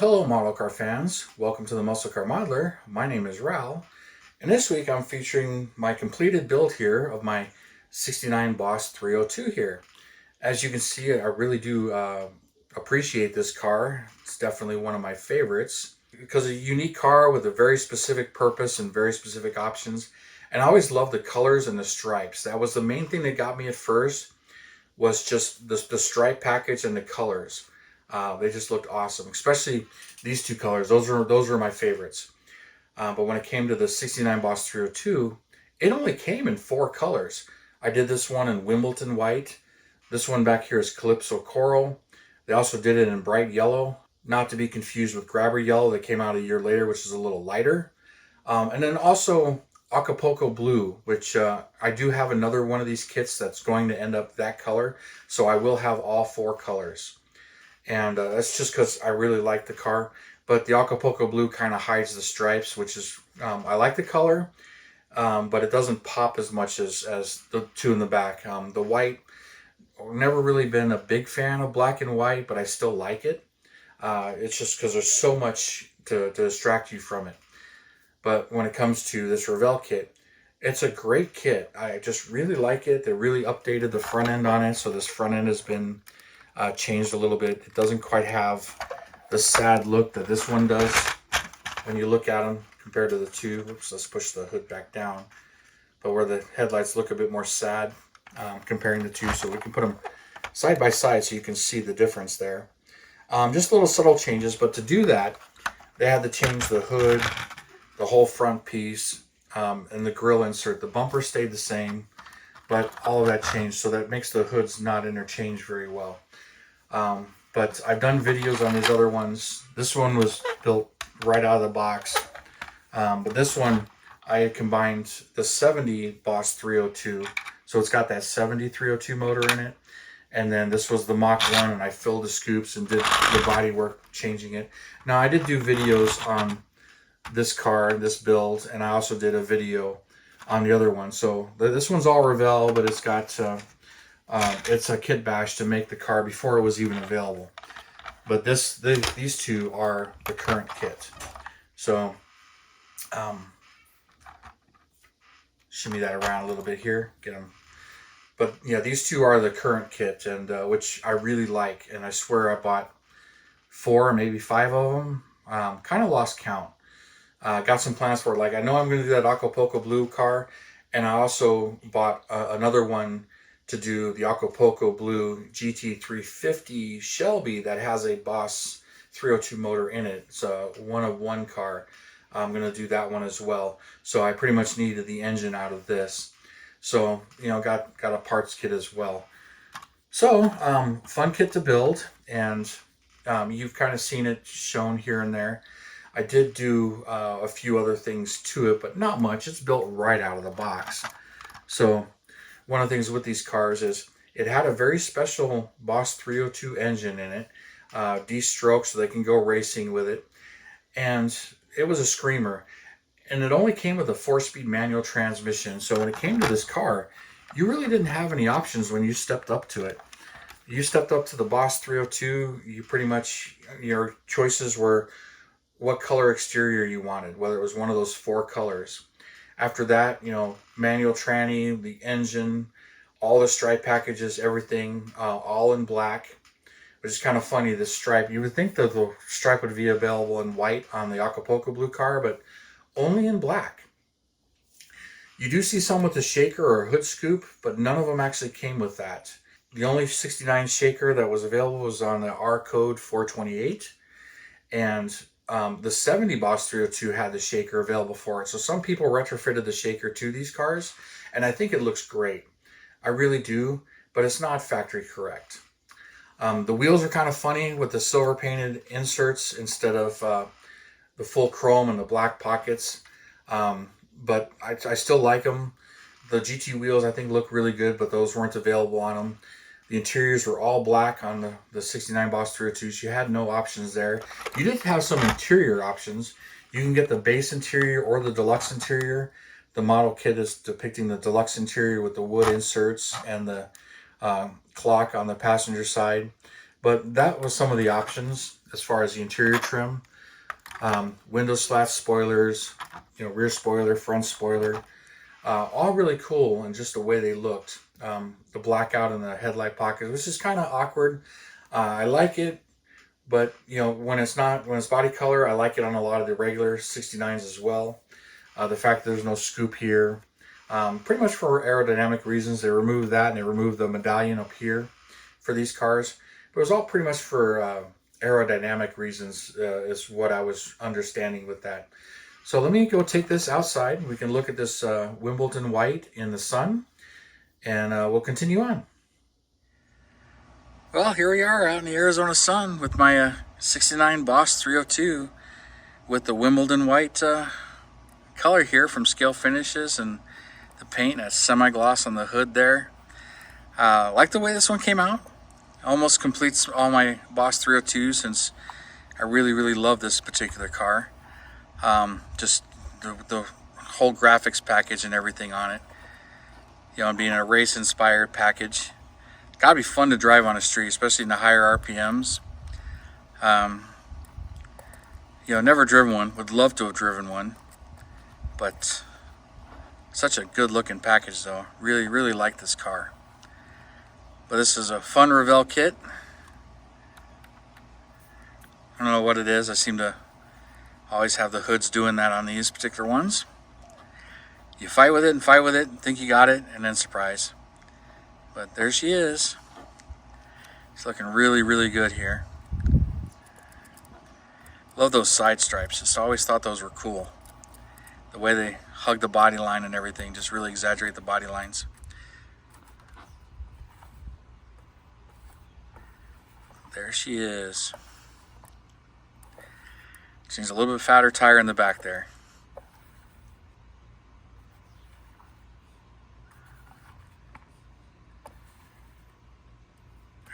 Hello model car fans, welcome to the Muscle Car Modeler. My name is Revell, and this week I'm featuring my completed build here of my 69 Boss 302 here. As you can see, I really do appreciate this car. It's definitely one of my favorites because a unique car with a very specific purpose and very specific options. And I always loved the colors and the stripes. That was the main thing that got me at first, was just the stripe package and the colors. They just looked awesome, especially these two colors. Those were my favorites. But when it came to the 69 Boss 302, it only came in 4 colors. I did this one in Wimbledon White. This one back here is Calypso Coral. They also did it in bright yellow, not to be confused with Grabber Yellow that came out a year later, which is a little lighter. And then also Acapulco Blue, which I do have another one of these kits that's going to end up that color. So I will have all 4 colors. And that's just because I really like the car. But the Acapulco Blue kind of hides the stripes, which is, I like the color, but it doesn't pop as much as the two in the back. The white, I've never really been a big fan of black and white, but I still like it. It's just because there's so much to distract you from it. But when it comes to this Revell kit, it's a great kit. I just really like it. They really updated the front end on it, so this front end has been changed a little bit. It doesn't quite have the sad look that this one does when you look at them compared to the two. Oops, let's push the hood back down. But where the headlights look a bit more sad comparing the two, so we can put them side by side so you can see the difference there. Just little subtle changes, but to do that, they had to change the hood, the whole front piece, and the grill insert. The bumper stayed the same, but all of that changed, so that makes the hoods not interchange very well. But I've done videos on these other ones. This one was built right out of the box. But this one, I had combined the 70 Boss 302. So it's got that 70 302 motor in it. And then this was the Mach 1, and I filled the scoops and did the body work changing it. Now, I did do videos on this car, this build, and I also did a video on the other one. So this one's all Revell, but it's got... it's a kit bash to make the car before it was even available. But these two are the current kit. So, shimmy that around a little bit here, get them. But yeah, these two are the current kit, and which I really like. And I swear I bought 4, maybe 5 of them. Kind of lost count. Got some plans for it. Like, I know I'm going to do that Acapulco Blue car, and I also bought another one to do the Acapulco Blue GT350 Shelby that has a Boss 302 motor in it. It's a one-of-one car. I'm going to do that one as well. So I pretty much needed the engine out of this. So, you know, got a parts kit as well. So, fun kit to build, and you've kind of seen it shown here and there. I did do a few other things to it, but not much. It's built right out of the box. So, one of the things with these cars is it had a very special Boss 302 engine in it, D-stroke, so they can go racing with it. And it was a screamer. And it only came with a 4-speed manual transmission. So when it came to this car, you really didn't have any options when you stepped up to it. You stepped up to the Boss 302, you pretty much, your choices were what color exterior you wanted, whether it was one of those 4 colors. After that, you know, manual tranny, the engine, all the stripe packages, everything, all in black, which is kind of funny, the stripe. You would think that the stripe would be available in white on the Acapulco Blue car, but only in black. You do see some with the shaker or hood scoop, but none of them actually came with that. The only 69 shaker that was available was on the R code 428, and the 70 Boss 302 had the shaker available for it. So some people retrofitted the shaker to these cars, and I think it looks great. I really do, but it's not factory correct. The wheels are kind of funny with the silver painted inserts instead of the full chrome and the black pockets. But I still like them. The GT wheels I think look really good, but those weren't available on them. The interiors were all black on the 69 Boss 302s. You had no options there. You did have some interior options. You can get the base interior or the deluxe interior. The model kit is depicting the deluxe interior with the wood inserts and the clock on the passenger side. But that was some of the options as far as the interior trim. Window slats, spoilers, rear spoiler, front spoiler, all really cool, and just the way they looked. The blackout in the headlight pocket, which is kind of awkward. I like it, but when it's body color, I like it on a lot of the regular 69s as well. The fact that there's no scoop here, pretty much for aerodynamic reasons, they removed that and they removed the medallion up here for these cars. But it was all pretty much for aerodynamic reasons, is what I was understanding with that. So let me go take this outside. We can look at this Wimbledon White in the sun, and we'll continue on. Well, here we are out in the Arizona sun with my 69 Boss 302 with the Wimbledon White color here from Scale Finishes, and the paint that's semi-gloss on the hood there. Like the way this one came out. Almost completes all my Boss 302s, since I really love this particular car. Just the whole graphics package and everything on it. Being a race inspired package. Gotta be fun to drive on the street, especially in the higher RPMs. Never driven one. Would love to have driven one, but such a good looking package though. Really like this car. But this is a fun Revell kit. I don't know what it is. I seem to always have the hoods doing that on these particular ones. You fight with it, think you got it, and then surprise. But there she is. It's looking really good here. Love those side stripes. Just always thought those were cool. The way they hug the body line and everything, just really exaggerate the body lines. There she is. She needs a little bit fatter tire in the back there.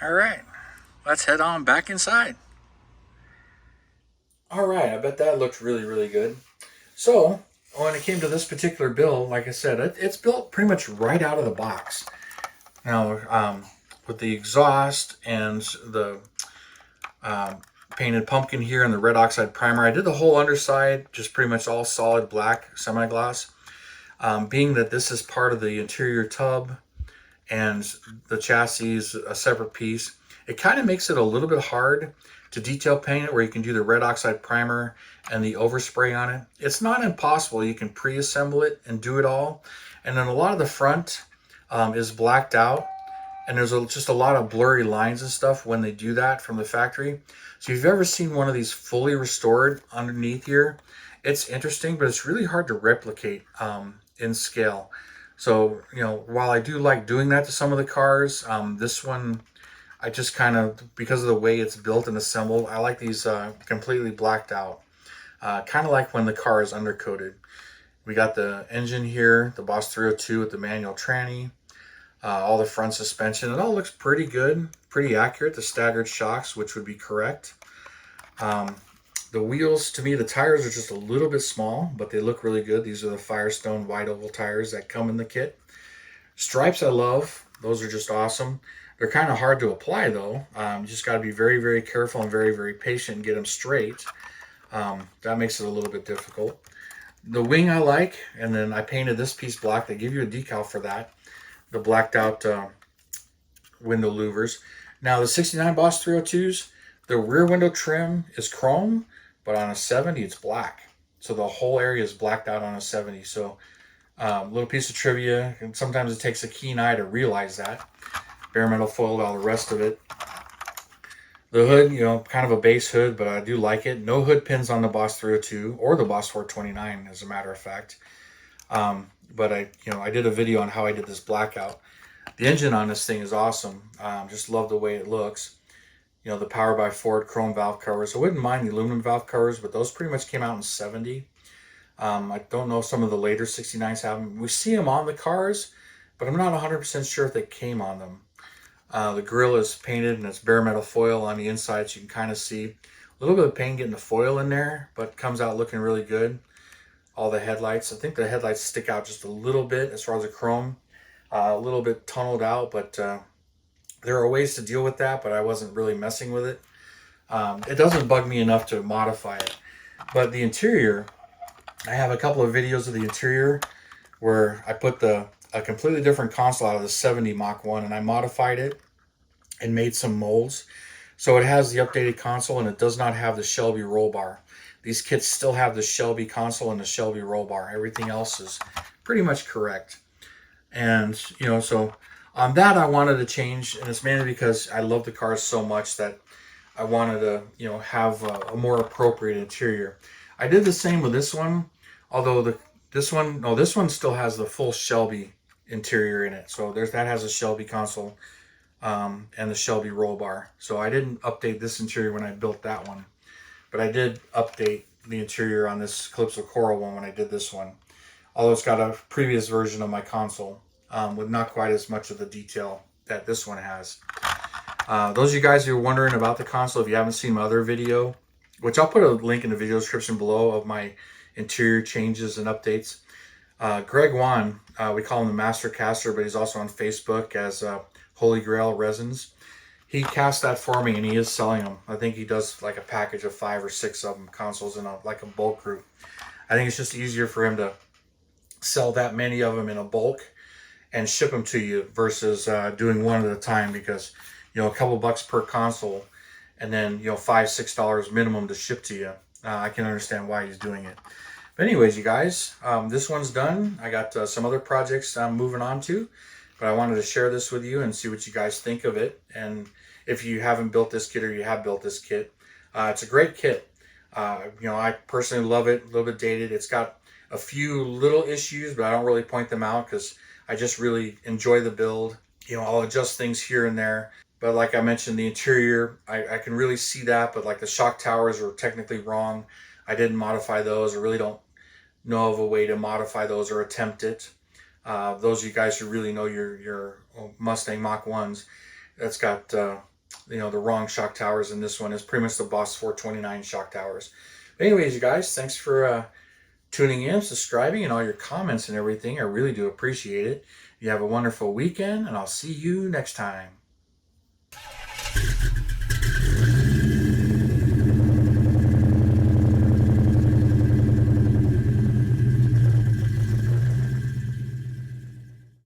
All right, let's head on back inside. All right, I bet that looked really good. So when it came to this particular build, like I said, it's built pretty much right out of the box. Now, with the exhaust and the painted pumpkin here and the red oxide primer, I did the whole underside just pretty much all solid black semi-gloss. Being that this is part of the interior tub and the chassis is a separate piece, it kind of makes it a little bit hard to detail paint it, where you can do the red oxide primer and the overspray on it. It's not impossible. You can pre-assemble it and do it all. And then a lot of the front is blacked out, and there's just a lot of blurry lines and stuff when they do that from the factory. So if you've ever seen one of these fully restored underneath here, it's interesting, but it's really hard to replicate in scale. So, while I do like doing that to some of the cars, this one, I just kind of, because of the way it's built and assembled, I like these completely blacked out. Kind of like when the car is undercoated. We got the engine here, the Boss 302 with the manual tranny, all the front suspension. It all looks pretty good, pretty accurate. The staggered shocks, which would be correct. The wheels, to me, the tires are just a little bit small, but they look really good. These are the Firestone wide oval tires that come in the kit. Stripes I love. Those are just awesome. They're kind of hard to apply though. You just got to be very careful and very patient and get them straight. That makes it a little bit difficult. The wing I like, and then I painted this piece black. They give you a decal for that. The blacked out window louvers. Now the 69 Boss 302s, the rear window trim is chrome, but on a 70 it's black. So the whole area is blacked out on a 70. So little piece of trivia, and sometimes it takes a keen eye to realize that. Bare metal foiled, all the rest of it. The hood, kind of a base hood, but I do like it. No hood pins on the Boss 302 or the Boss 429, as a matter of fact. But I did a video on how I did this blackout. The engine on this thing is awesome. Just love the way it looks. The Power by Ford chrome valve covers. I wouldn't mind the aluminum valve covers, but those pretty much came out in 70. I don't know if some of the later 69s have them. We see them on the cars, but I'm not 100% sure if they came on them. The grill is painted and it's bare metal foil on the inside, so you can kind of see a little bit of paint getting the foil in there, but comes out looking really good. All the headlights, I think the headlights stick out just a little bit as far as the chrome. A little bit tunneled out, but There are ways to deal with that, but I wasn't really messing with it. It doesn't bug me enough to modify it. But the interior, I have a couple of videos of the interior where I put a completely different console out of the 70 Mach 1 and I modified it and made some molds. So it has the updated console and it does not have the Shelby roll bar. These kits still have the Shelby console and the Shelby roll bar. Everything else is pretty much correct. And, you know, so on that I wanted to change, and it's mainly because I love the cars so much that I wanted to, you know, have a more appropriate interior. I did the same with this one, although this one still has the full Shelby interior in it. So that has a Shelby console and the Shelby roll bar. So I didn't update this interior when I built that one, but I did update the interior on this Calypso Coral one when I did this one. Although it's got a previous version of my console with not quite as much of the detail that this one has. Those of you guys who are wondering about the console, if you haven't seen my other video, which I'll put a link in the video description below of my interior changes and updates. Greg Wan, we call him the Master Caster, but he's also on Facebook as Holy Grail Resins. He cast that for me and he is selling them. I think he does like a package of 5 or 6 of them consoles in like a bulk group. I think it's just easier for him to sell that many of them in a bulk and ship them to you versus doing one at a time, because, you know, a couple bucks per console and then, you know, $5-6 minimum to ship to you. I can understand why he's doing it. But anyways, you guys, this one's done. I got some other projects I'm moving on to, but I wanted to share this with you and see what you guys think of it. And if you haven't built this kit or you have built this kit, it's a great kit. You know, I personally love it. A little bit dated. It's got a few little issues, but I don't really point them out because I just really enjoy the build. You know, I'll adjust things here and there. But like I mentioned, the interior, I can really see that, but like the shock towers are technically wrong. I didn't modify those. I really don't know of a way to modify those or attempt it. Those of you guys who really know your Mustang Mach 1s, that's got you know, the wrong shock towers, and this one is pretty much the Boss 429 shock towers. But anyways, you guys, thanks for tuning in, subscribing, and all your comments and everything. I really do appreciate it. You have a wonderful weekend, and I'll see you next time.